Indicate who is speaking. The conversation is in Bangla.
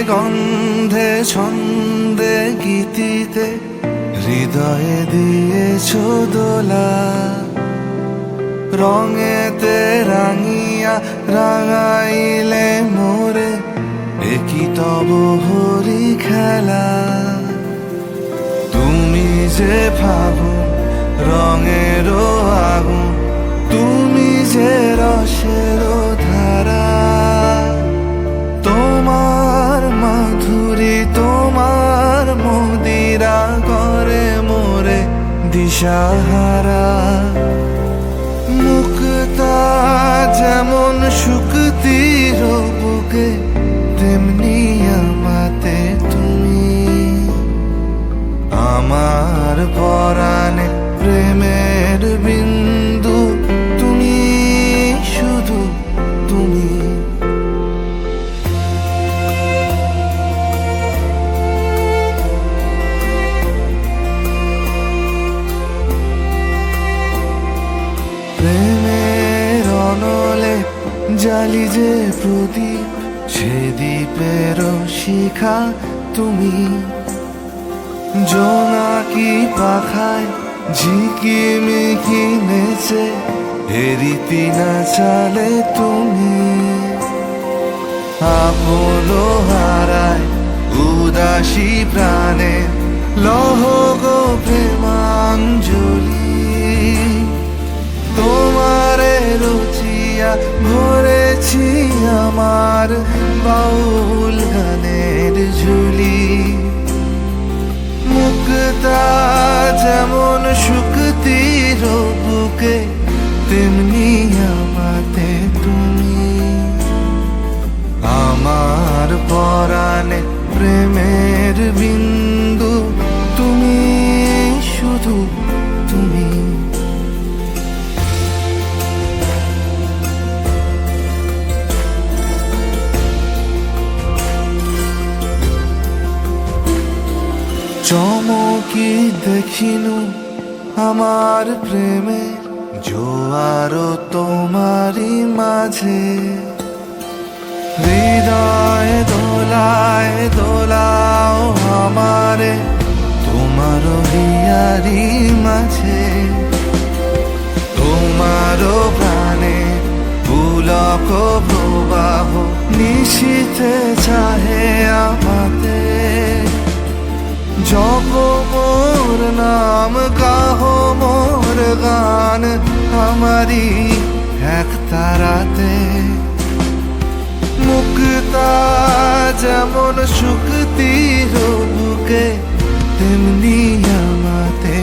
Speaker 1: গন্ধে ছন্দে গীতিতে হৃদয়ে দিয়েছ দোলা, রঙেতে রাঙিয়া রাঙাইলে মোরে একই তব হরি খেলা। তুমি যে ফাগুন রঙেরও আগুন, তুমি যে রসেরও ধারা, তোমার মাধুরী তোমার মদিরা করে মোরে দিশাহারা। মুক্তা যেমন শুকতির বুকে, তেমনি আমাতে তুমি। আমার পরাণে প্রেমের বিন্দু তুমি, শুধু তুমি। প্রেমের অনলে জালি যে প্রদীপ, সে দ্বীপের শিখা তুমি। জোনাকি পাখায় ঝিকিমিকি নেচে এরিতি না চালে তুমি। আপন হারায় উদাসী প্রাণে লহ গো প্রেমাঞ্জলি। তোমারে রুচিয়া ভরেছি আমার বাউল গানের ঝুলি। মুক্তা যেমন শুকতির বুকে, তেমনি আমাতে তুমি। আমার পরাণে প্রেমের বিন্দু তুমি, শুধু তুমি। চমকি দেখিনু আমার প্রেমের জোয়ার তোমারই মাঝে। হৃদয় দোলায় দোলাও আমারে তোমার হিয়ারি মাঝে। তোমার প্রাণে পুলক প্রবাহ নিশীথে চাহে আমাতে। জপ মোর নাম গাহ মোর গান আমারি এক তারাতে। মুক্তা যেমন শুকতির বুকে, তেমনি আমাতে